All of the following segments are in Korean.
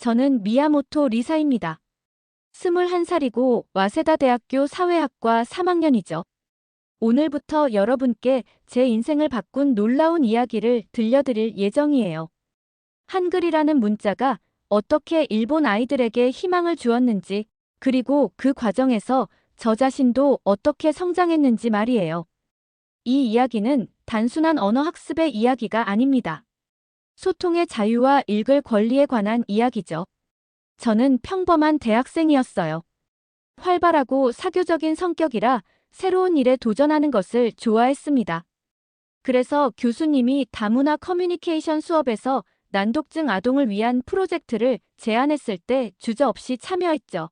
저는 미야모토 리사입니다. 21살이고 와세다 대학교 사회학과 3학년이죠. 오늘부터 여러분께 제 인생을 바꾼 놀라운 이야기를 들려드릴 예정이에요. 한글이라는 문자가 어떻게 일본 아이들에게 희망을 주었는지, 그리고 그 과정에서 저 자신도 어떻게 성장했는지 말이에요. 이 이야기는 단순한 언어 학습의 이야기가 아닙니다. 소통의 자유와 읽을 권리에 관한 이야기죠. 저는 평범한 대학생이었어요. 활발하고 사교적인 성격이라 새로운 일에 도전하는 것을 좋아했습니다. 그래서 교수님이 다문화 커뮤니케이션 수업에서 난독증 아동을 위한 프로젝트를 제안했을 때 주저없이 참여했죠.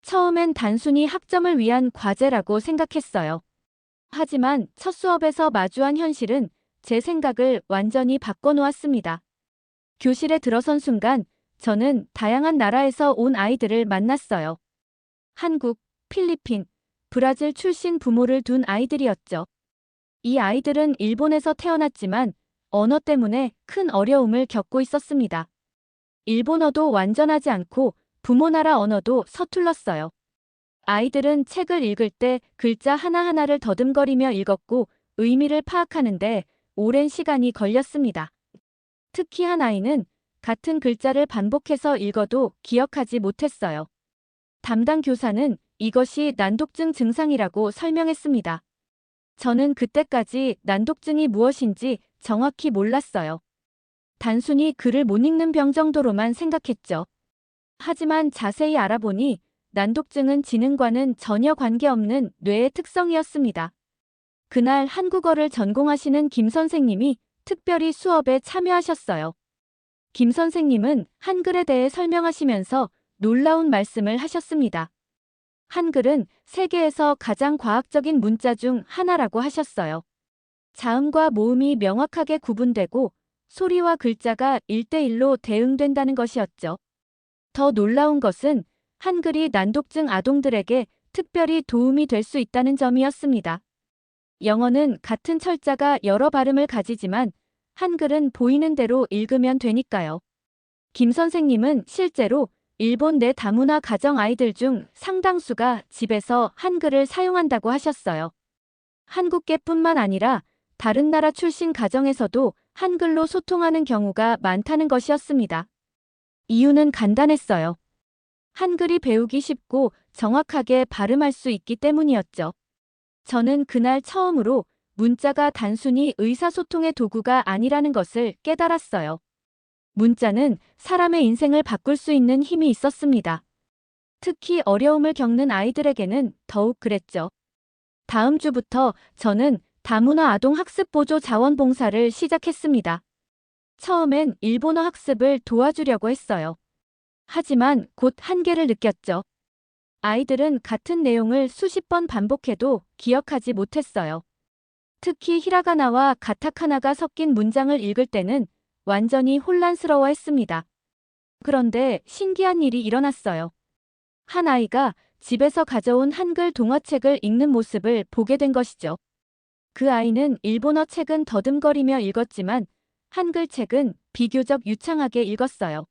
처음엔 단순히 학점을 위한 과제라고 생각했어요. 하지만 첫 수업에서 마주한 현실은 제 생각을 완전히 바꿔놓았습니다. 교실에 들어선 순간 저는 다양한 나라에서 온 아이들을 만났어요. 한국, 필리핀, 브라질 출신 부모를 둔 아이들이었죠. 이 아이들은 일본에서 태어났지만 언어 때문에 큰 어려움을 겪고 있었습니다. 일본어도 완전하지 않고 부모 나라 언어도 서툴렀어요. 아이들은 책을 읽을 때 글자 하나하나를 더듬거리며 읽었고 의미를 파악하는데 오랜 시간이 걸렸습니다. 특히 한 아이는 같은 글자를 반복해서 읽어도 기억하지 못했어요. 담당 교사는 이것이 난독증 증상이라고 설명했습니다. 저는 그때까지 난독증이 무엇인지 정확히 몰랐어요. 단순히 글을 못 읽는 병 정도로만 생각했죠. 하지만 자세히 알아보니 난독증은 지능과는 전혀 관계없는 뇌의 특성이었습니다. 그날 한국어를 전공하시는 김 선생님이 특별히 수업에 참여하셨어요. 김 선생님은 한글에 대해 설명하시면서 놀라운 말씀을 하셨습니다. 한글은 세계에서 가장 과학적인 문자 중 하나라고 하셨어요. 자음과 모음이 명확하게 구분되고 소리와 글자가 1대1로 대응된다는 것이었죠. 더 놀라운 것은 한글이 난독증 아동들에게 특별히 도움이 될 수 있다는 점이었습니다. 영어는 같은 철자가 여러 발음을 가지지만 한글은 보이는 대로 읽으면 되니까요. 김 선생님은 실제로 일본 내 다문화 가정 아이들 중 상당수가 집에서 한글을 사용한다고 하셨어요. 한국계뿐만 아니라 다른 나라 출신 가정에서도 한글로 소통하는 경우가 많다는 것이었습니다. 이유는 간단했어요. 한글이 배우기 쉽고 정확하게 발음할 수 있기 때문이었죠. 저는 그날 처음으로 문자가 단순히 의사소통의 도구가 아니라는 것을 깨달았어요. 문자는 사람의 인생을 바꿀 수 있는 힘이 있었습니다. 특히 어려움을 겪는 아이들에게는 더욱 그랬죠. 다음 주부터 저는 다문화 아동 학습 보조 자원봉사를 시작했습니다. 처음엔 일본어 학습을 도와주려고 했어요. 하지만 곧 한계를 느꼈죠. 아이들은 같은 내용을 수십 번 반복해도 기억하지 못했어요. 특히 히라가나와 가타카나가 섞인 문장을 읽을 때는 완전히 혼란스러워했습니다. 그런데 신기한 일이 일어났어요. 한 아이가 집에서 가져온 한글 동화책을 읽는 모습을 보게 된 것이죠. 그 아이는 일본어 책은 더듬거리며 읽었지만 한글 책은 비교적 유창하게 읽었어요.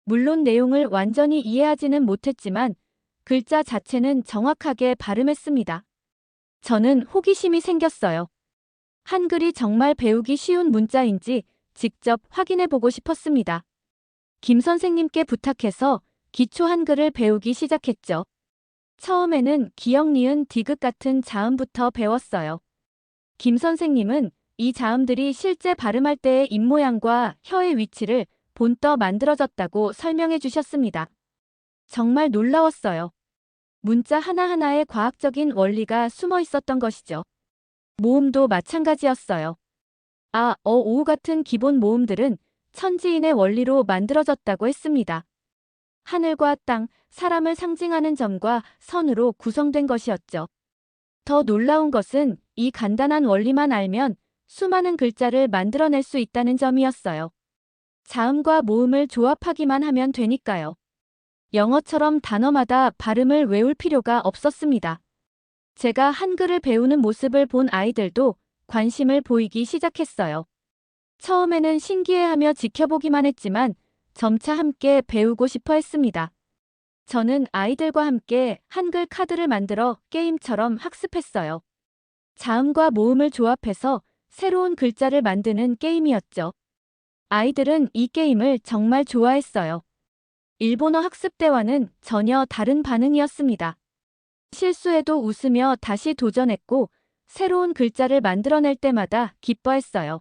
물론 내용을 완전히 이해하지는 못했지만 글자 자체는 정확하게 발음했습니다. 저는 호기심이 생겼어요. 한글이 정말 배우기 쉬운 문자인지 직접 확인해보고 싶었습니다. 김 선생님께 부탁해서 기초 한글을 배우기 시작했죠. 처음에는 기역, 니은, 디귿 같은 자음부터 배웠어요. 김 선생님은 이 자음들이 실제 발음할 때의 입모양과 혀의 위치를 본떠 만들어졌다고 설명해 주셨습니다. 정말 놀라웠어요. 문자 하나하나에 과학적인 원리가 숨어 있었던 것이죠. 모음도 마찬가지였어요. 아, 어, 오 같은 기본 모음들은 천지인의 원리로 만들어졌다고 했습니다. 하늘과 땅, 사람을 상징하는 점과 선으로 구성된 것이었죠. 더 놀라운 것은 이 간단한 원리만 알면 수많은 글자를 만들어낼 수 있다는 점이었어요. 자음과 모음을 조합하기만 하면 되니까요. 영어처럼 단어마다 발음을 외울 필요가 없었습니다. 제가 한글을 배우는 모습을 본 아이들도 관심을 보이기 시작했어요. 처음에는 신기해하며 지켜보기만 했지만 점차 함께 배우고 싶어 했습니다. 저는 아이들과 함께 한글 카드를 만들어 게임처럼 학습했어요. 자음과 모음을 조합해서 새로운 글자를 만드는 게임이었죠. 아이들은 이 게임을 정말 좋아했어요. 일본어 학습 때와는 전혀 다른 반응이었습니다. 실수해도 웃으며 다시 도전했고 새로운 글자를 만들어낼 때마다 기뻐했어요.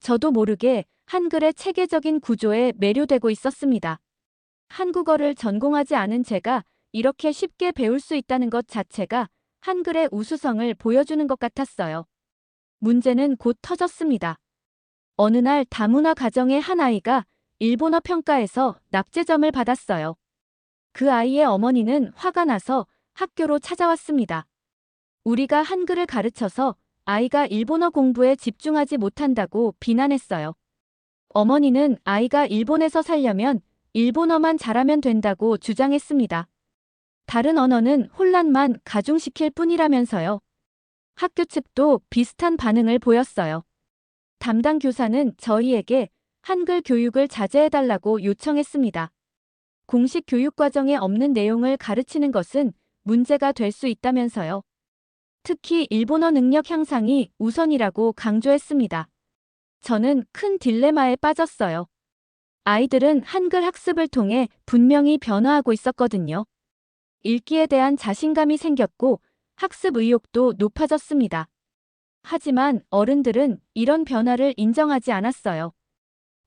저도 모르게 한글의 체계적인 구조에 매료되고 있었습니다. 한국어를 전공하지 않은 제가 이렇게 쉽게 배울 수 있다는 것 자체가 한글의 우수성을 보여주는 것 같았어요. 문제는 곧 터졌습니다. 어느 날 다문화 가정의 한 아이가 일본어 평가에서 납제점을 받았어요. 그 아이의 어머니는 화가 나서 학교로 찾아왔습니다. 우리가 한글을 가르쳐서 아이가 일본어 공부에 집중하지 못한다고 비난했어요. 어머니는 아이가 일본에서 살려면 일본어만 잘하면 된다고 주장했습니다. 다른 언어는 혼란만 가중시킬 뿐이라면서요. 학교 측도 비슷한 반응을 보였어요. 담당 교사는 저희에게 한글 교육을 자제해달라고 요청했습니다. 공식 교육 과정에 없는 내용을 가르치는 것은 문제가 될 수 있다면서요. 특히 일본어 능력 향상이 우선이라고 강조했습니다. 저는 큰 딜레마에 빠졌어요. 아이들은 한글 학습을 통해 분명히 변화하고 있었거든요. 읽기에 대한 자신감이 생겼고 학습 의욕도 높아졌습니다. 하지만 어른들은 이런 변화를 인정하지 않았어요.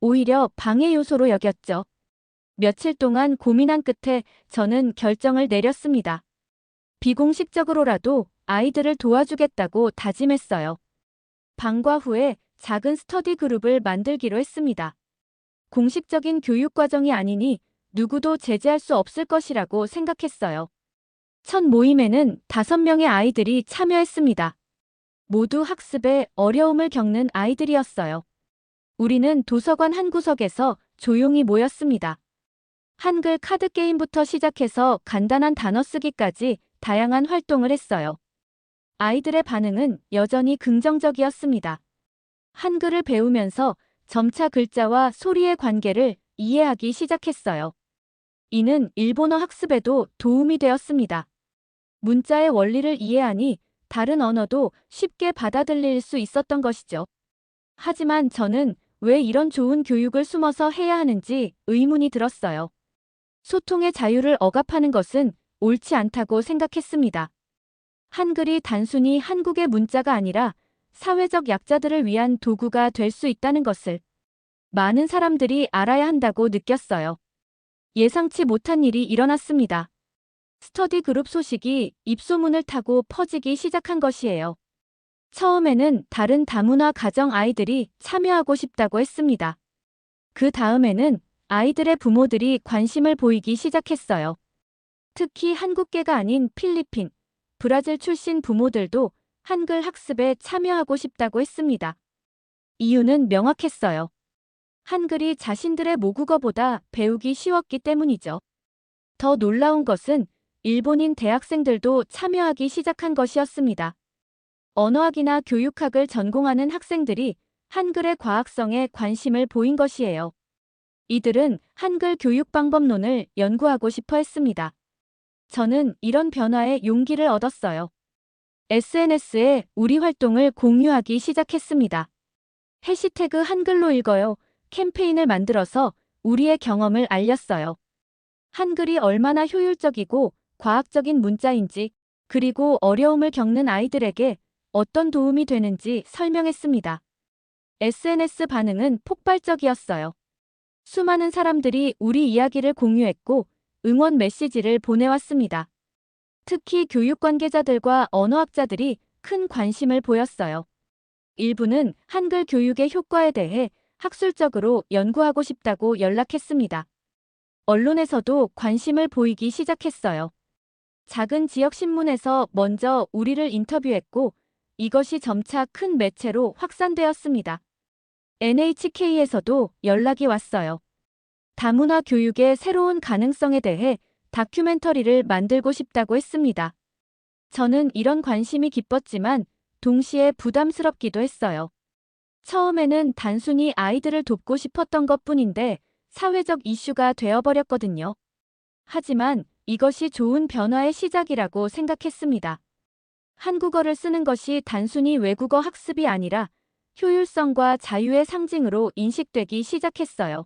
오히려 방해 요소로 여겼죠. 며칠 동안 고민한 끝에 저는 결정을 내렸습니다. 비공식적으로라도 아이들을 도와주겠다고 다짐했어요. 방과 후에 작은 스터디 그룹을 만들기로 했습니다. 공식적인 교육 과정이 아니니 누구도 제재할 수 없을 것이라고 생각했어요. 첫 모임에는 5명의 아이들이 참여했습니다. 모두 학습에 어려움을 겪는 아이들이었어요. 우리는 도서관 한 구석에서 조용히 모였습니다. 한글 카드 게임부터 시작해서 간단한 단어 쓰기까지 다양한 활동을 했어요. 아이들의 반응은 여전히 긍정적이었습니다. 한글을 배우면서 점차 글자와 소리의 관계를 이해하기 시작했어요. 이는 일본어 학습에도 도움이 되었습니다. 문자의 원리를 이해하니 다른 언어도 쉽게 받아들일 수 있었던 것이죠. 하지만 저는 왜 이런 좋은 교육을 숨어서 해야 하는지 의문이 들었어요. 소통의 자유를 억압하는 것은 옳지 않다고 생각했습니다. 한글이 단순히 한국의 문자가 아니라 사회적 약자들을 위한 도구가 될 수 있다는 것을 많은 사람들이 알아야 한다고 느꼈어요. 예상치 못한 일이 일어났습니다. 스터디 그룹 소식이 입소문을 타고 퍼지기 시작한 것이에요. 처음에는 다른 다문화 가정 아이들이 참여하고 싶다고 했습니다. 그 다음에는 아이들의 부모들이 관심을 보이기 시작했어요. 특히 한국계가 아닌 필리핀, 브라질 출신 부모들도 한글 학습에 참여하고 싶다고 했습니다. 이유는 명확했어요. 한글이 자신들의 모국어보다 배우기 쉬웠기 때문이죠. 더 놀라운 것은 일본인 대학생들도 참여하기 시작한 것이었습니다. 언어학이나 교육학을 전공하는 학생들이 한글의 과학성에 관심을 보인 것이에요. 이들은 한글 교육 방법론을 연구하고 싶어 했습니다. 저는 이런 변화에 용기를 얻었어요. SNS에 우리 활동을 공유하기 시작했습니다. 해시태그 한글로 읽어요 캠페인을 만들어서 우리의 경험을 알렸어요. 한글이 얼마나 효율적이고 과학적인 문자인지, 그리고 어려움을 겪는 아이들에게 어떤 도움이 되는지 설명했습니다. SNS 반응은 폭발적이었어요. 수많은 사람들이 우리 이야기를 공유했고 응원 메시지를 보내왔습니다. 특히 교육 관계자들과 언어학자들이 큰 관심을 보였어요. 일부는 한글 교육의 효과에 대해 학술적으로 연구하고 싶다고 연락했습니다. 언론에서도 관심을 보이기 시작했어요. 작은 지역 신문에서 먼저 우리를 인터뷰했고 이것이 점차 큰 매체로 확산되었습니다. NHK에서도 연락이 왔어요. 다문화 교육의 새로운 가능성에 대해 다큐멘터리를 만들고 싶다고 했습니다. 저는 이런 관심이 기뻤지만 동시에 부담스럽기도 했어요. 처음에는 단순히 아이들을 돕고 싶었던 것뿐인데 사회적 이슈가 되어버렸거든요. 하지만 이것이 좋은 변화의 시작이라고 생각했습니다. 한국어를 쓰는 것이 단순히 외국어 학습이 아니라 효율성과 자유의 상징으로 인식되기 시작했어요.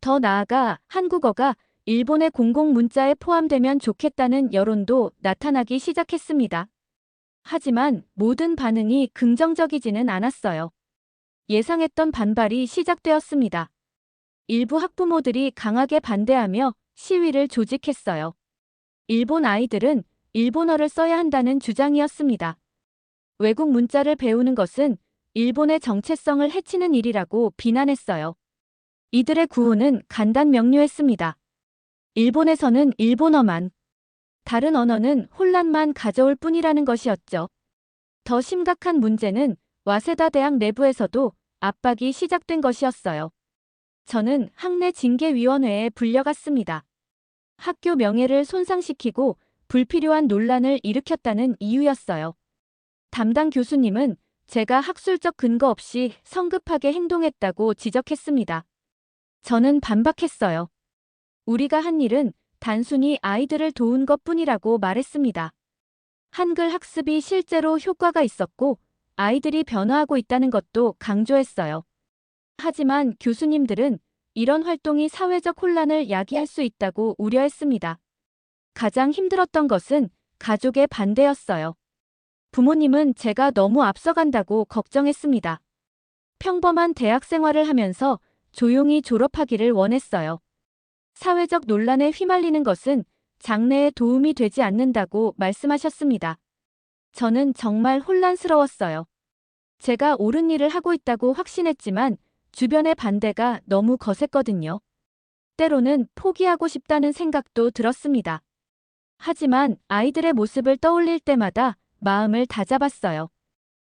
더 나아가 한국어가 일본의 공공 문자에 포함되면 좋겠다는 여론도 나타나기 시작했습니다. 하지만 모든 반응이 긍정적이지는 않았어요. 예상했던 반발이 시작되었습니다. 일부 학부모들이 강하게 반대하며 시위를 조직했어요. 일본 아이들은 일본어를 써야 한다는 주장이었습니다. 외국 문자를 배우는 것은 일본의 정체성을 해치는 일이라고 비난했어요. 이들의 구호는 간단 명료했습니다. 일본에서는 일본어만, 다른 언어는 혼란만 가져올 뿐이라는 것이었죠. 더 심각한 문제는 와세다 대학 내부에서도 압박이 시작된 것이었어요. 저는 학내 징계위원회에 불려갔습니다. 학교 명예를 손상시키고 불필요한 논란을 일으켰다는 이유였어요. 담당 교수님은 제가 학술적 근거 없이 성급하게 행동했다고 지적했습니다. 저는 반박했어요. 우리가 한 일은 단순히 아이들을 도운 것뿐이라고 말했습니다. 한글 학습이 실제로 효과가 있었고 아이들이 변화하고 있다는 것도 강조했어요. 하지만 교수님들은 이런 활동이 사회적 혼란을 야기할 수 있다고 우려했습니다. 가장 힘들었던 것은 가족의 반대였어요. 부모님은 제가 너무 앞서간다고 걱정했습니다. 평범한 대학 생활을 하면서 조용히 졸업하기를 원했어요. 사회적 논란에 휘말리는 것은 장래에 도움이 되지 않는다고 말씀하셨습니다. 저는 정말 혼란스러웠어요. 제가 옳은 일을 하고 있다고 확신했지만 주변의 반대가 너무 거셌거든요. 때로는 포기하고 싶다는 생각도 들었습니다. 하지만 아이들의 모습을 떠올릴 때마다 마음을 다잡았어요.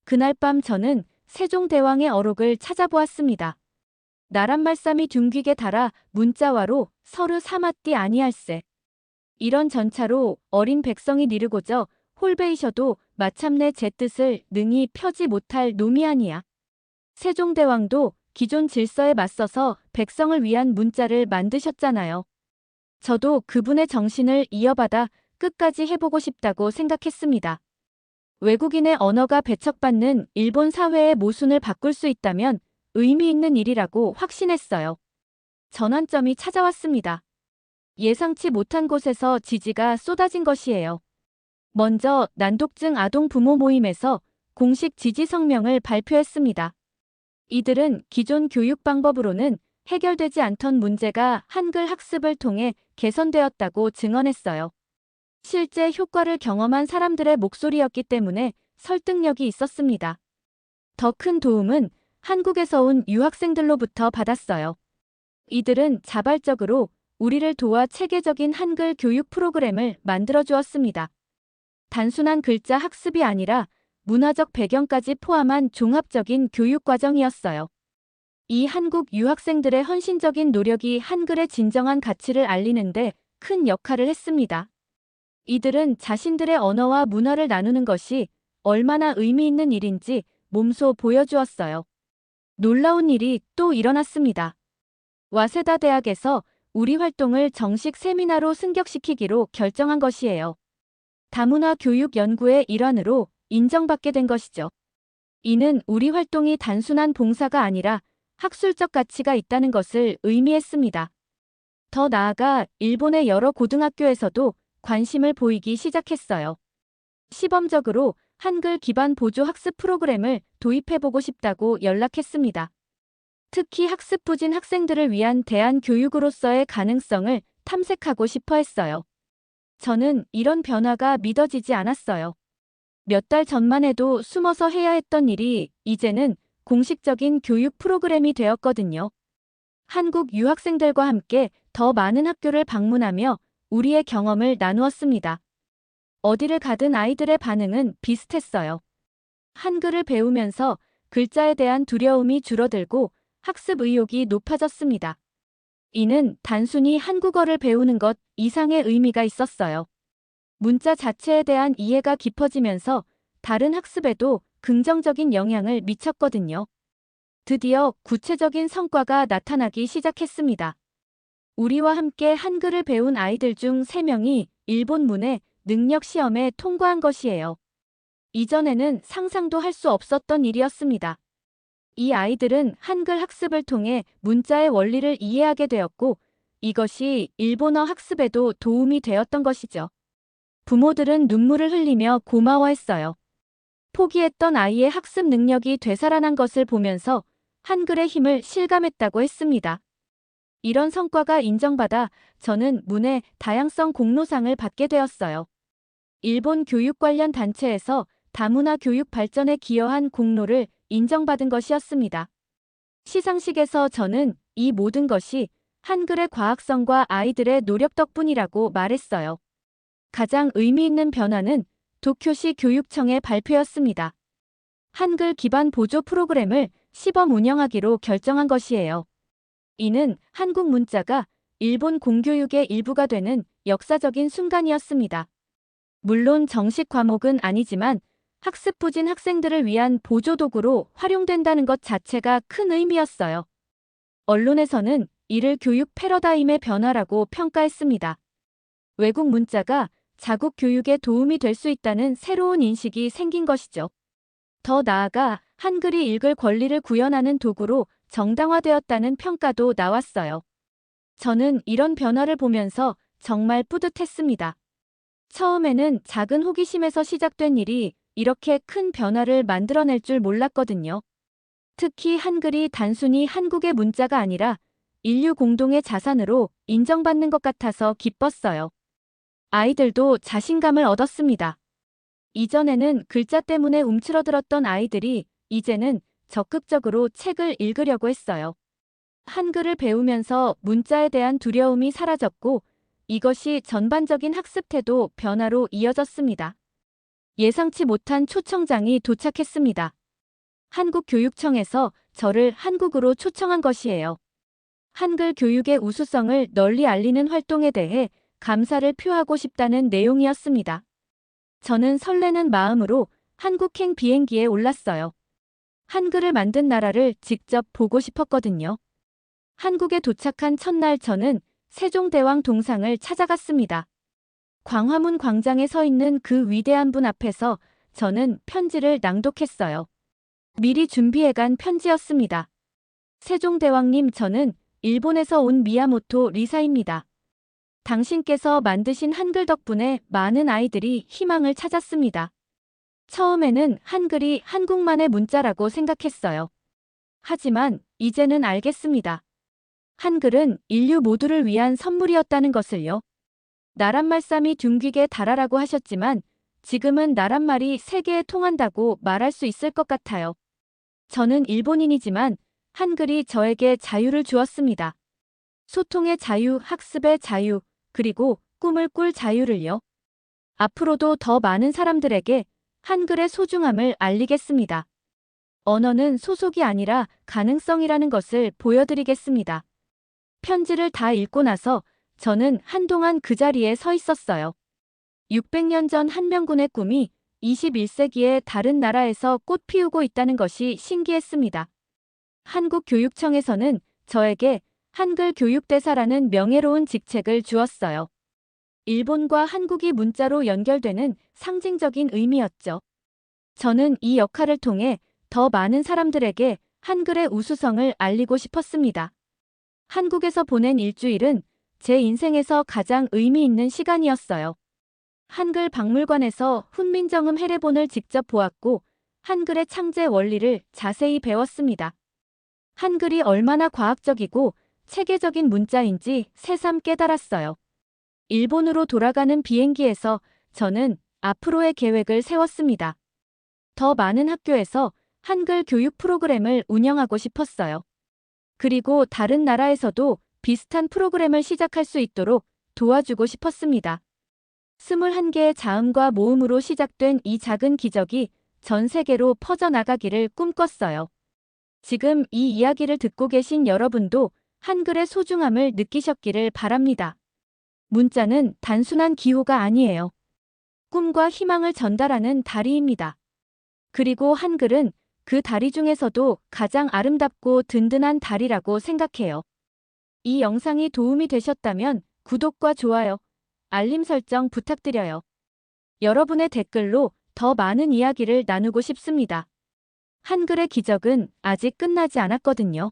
그날 밤 저는 세종대왕의 어록을 찾아보았습니다. 나란말씀이 둥귀게 달아 문자와로 서르 사마띠 아니할세. 이런 전차로 어린 백성이 니르고저 홀베이셔도 마참내 제 뜻을 능히 펴지 못할 놈이 아니야. 세종대왕도 기존 질서에 맞서서 백성을 위한 문자를 만드셨잖아요. 저도 그분의 정신을 이어받아 끝까지 해보고 싶다고 생각했습니다. 외국인의 언어가 배척받는 일본 사회의 모순을 바꿀 수 있다면 의미 있는 일이라고 확신했어요. 전환점이 찾아왔습니다. 예상치 못한 곳에서 지지가 쏟아진 것이에요. 먼저 난독증 아동 부모 모임에서 공식 지지 성명을 발표했습니다. 이들은 기존 교육 방법으로는 해결되지 않던 문제가 한글 학습을 통해 개선되었다고 증언했어요. 실제 효과를 경험한 사람들의 목소리였기 때문에 설득력이 있었습니다. 더 큰 도움은 한국에서 온 유학생들로부터 받았어요. 이들은 자발적으로 우리를 도와 체계적인 한글 교육 프로그램을 만들어 주었습니다. 단순한 글자 학습이 아니라 문화적 배경까지 포함한 종합적인 교육 과정이었어요. 이 한국 유학생들의 헌신적인 노력이 한글의 진정한 가치를 알리는데 큰 역할을 했습니다. 이들은 자신들의 언어와 문화를 나누는 것이 얼마나 의미 있는 일인지 몸소 보여주었어요. 놀라운 일이 또 일어났습니다. 와세다 대학에서 우리 활동을 정식 세미나로 승격시키기로 결정한 것이에요. 다문화 교육 연구의 일환으로 인정받게 된 것이죠. 이는 우리 활동이 단순한 봉사가 아니라 학술적 가치가 있다는 것을 의미했습니다. 더 나아가 일본의 여러 고등학교에서도 관심을 보이기 시작했어요. 시범적으로 한글 기반 보조 학습 프로그램을 도입해보고 싶다고 연락했습니다. 특히 학습 부진 학생들을 위한 대안 교육으로서의 가능성을 탐색하고 싶어 했어요. 저는 이런 변화가 믿어지지 않았어요. 몇 달 전만 해도 숨어서 해야 했던 일이 이제는 공식적인 교육 프로그램이 되었거든요. 한국 유학생들과 함께 더 많은 학교를 방문하며 우리의 경험을 나누었습니다. 어디를 가든 아이들의 반응은 비슷했어요. 한글을 배우면서 글자에 대한 두려움이 줄어들고 학습 의욕이 높아졌습니다. 이는 단순히 한국어를 배우는 것 이상의 의미가 있었어요. 문자 자체에 대한 이해가 깊어지면서 다른 학습에도 긍정적인 영향을 미쳤거든요. 드디어 구체적인 성과가 나타나기 시작했습니다. 우리와 함께 한글을 배운 아이들 중 3명이 일본 문해 능력 시험에 통과한 것이에요. 이전에는 상상도 할 수 없었던 일이었습니다. 이 아이들은 한글 학습을 통해 문자의 원리를 이해하게 되었고, 이것이 일본어 학습에도 도움이 되었던 것이죠. 부모들은 눈물을 흘리며 고마워했어요. 포기했던 아이의 학습 능력이 되살아난 것을 보면서 한글의 힘을 실감했다고 했습니다. 이런 성과가 인정받아 저는 문해 다양성 공로상을 받게 되었어요. 일본 교육 관련 단체에서 다문화 교육 발전에 기여한 공로를 인정받은 것이었습니다. 시상식에서 저는 이 모든 것이 한글의 과학성과 아이들의 노력 덕분이라고 말했어요. 가장 의미 있는 변화는 도쿄시 교육청의 발표였습니다. 한글 기반 보조 프로그램을 시범 운영하기로 결정한 것이에요. 이는 한국 문자가 일본 공교육의 일부가 되는 역사적인 순간이었습니다. 물론 정식 과목은 아니지만 학습 부진 학생들을 위한 보조 도구로 활용된다는 것 자체가 큰 의미였어요. 언론에서는 이를 교육 패러다임의 변화라고 평가했습니다. 외국 문자가 자국 교육에 도움이 될 수 있다는 새로운 인식이 생긴 것이죠. 더 나아가 한글이 읽을 권리를 구현하는 도구로 정당화되었다는 평가도 나왔어요. 저는 이런 변화를 보면서 정말 뿌듯했습니다. 처음에는 작은 호기심에서 시작된 일이 이렇게 큰 변화를 만들어낼 줄 몰랐거든요. 특히 한글이 단순히 한국의 문자가 아니라 인류 공동의 자산으로 인정받는 것 같아서 기뻤어요. 아이들도 자신감을 얻었습니다. 이전에는 글자 때문에 움츠러들었던 아이들이 이제는 적극적으로 책을 읽으려고 했어요. 한글을 배우면서 문자에 대한 두려움이 사라졌고, 이것이 전반적인 학습 태도 변화로 이어졌습니다. 예상치 못한 초청장이 도착했습니다. 한국교육청에서 저를 한국으로 초청한 것이에요. 한글 교육의 우수성을 널리 알리는 활동에 대해 감사를 표하고 싶다는 내용이었습니다. 저는 설레는 마음으로 한국행 비행기에 올랐어요. 한글을 만든 나라를 직접 보고 싶었거든요. 한국에 도착한 첫날 저는 세종대왕 동상을 찾아갔습니다. 광화문 광장에 서 있는 그 위대한 분 앞에서 저는 편지를 낭독했어요. 미리 준비해간 편지였습니다. 세종대왕님, 저는 일본에서 온 미야모토 리사입니다. 당신께서 만드신 한글 덕분에 많은 아이들이 희망을 찾았습니다. 처음에는 한글이 한국만의 문자라고 생각했어요. 하지만 이제는 알겠습니다. 한글은 인류 모두를 위한 선물이었다는 것을요. 나란말씀이 둥귀게 달아라고 하셨지만 지금은 나란말이 세계에 통한다고 말할 수 있을 것 같아요. 저는 일본인이지만 한글이 저에게 자유를 주었습니다. 소통의 자유, 학습의 자유, 그리고 꿈을 꿀 자유를요. 앞으로도 더 많은 사람들에게 한글의 소중함을 알리겠습니다. 언어는 소속이 아니라 가능성이라는 것을 보여드리겠습니다. 편지를 다 읽고 나서 저는 한동안 그 자리에 서 있었어요. 600년 전 한명군의 꿈이 21세기의 다른 나라에서 꽃 피우고 있다는 것이 신기했습니다. 한국교육청에서는 저에게 한글 교육대사라는 명예로운 직책을 주었어요. 일본과 한국이 문자로 연결되는 상징적인 의미였죠. 저는 이 역할을 통해 더 많은 사람들에게 한글의 우수성을 알리고 싶었습니다. 한국에서 보낸 일주일은 제 인생에서 가장 의미 있는 시간이었어요. 한글 박물관에서 훈민정음 해례본을 직접 보았고 한글의 창제 원리를 자세히 배웠습니다. 한글이 얼마나 과학적이고 체계적인 문자인지 새삼 깨달았어요. 일본으로 돌아가는 비행기에서 저는 앞으로의 계획을 세웠습니다. 더 많은 학교에서 한글 교육 프로그램을 운영하고 싶었어요. 그리고 다른 나라에서도 비슷한 프로그램을 시작할 수 있도록 도와주고 싶었습니다. 21개의 자음과 모음으로 시작된 이 작은 기적이 전 세계로 퍼져나가기를 꿈꿨어요. 지금 이 이야기를 듣고 계신 여러분도 한글의 소중함을 느끼셨기를 바랍니다. 문자는 단순한 기호가 아니에요. 꿈과 희망을 전달하는 다리입니다. 그리고 한글은 그 다리 중에서도 가장 아름답고 든든한 다리라고 생각해요. 이 영상이 도움이 되셨다면 구독과 좋아요, 알림 설정 부탁드려요. 여러분의 댓글로 더 많은 이야기를 나누고 싶습니다. 한글의 기적은 아직 끝나지 않았거든요.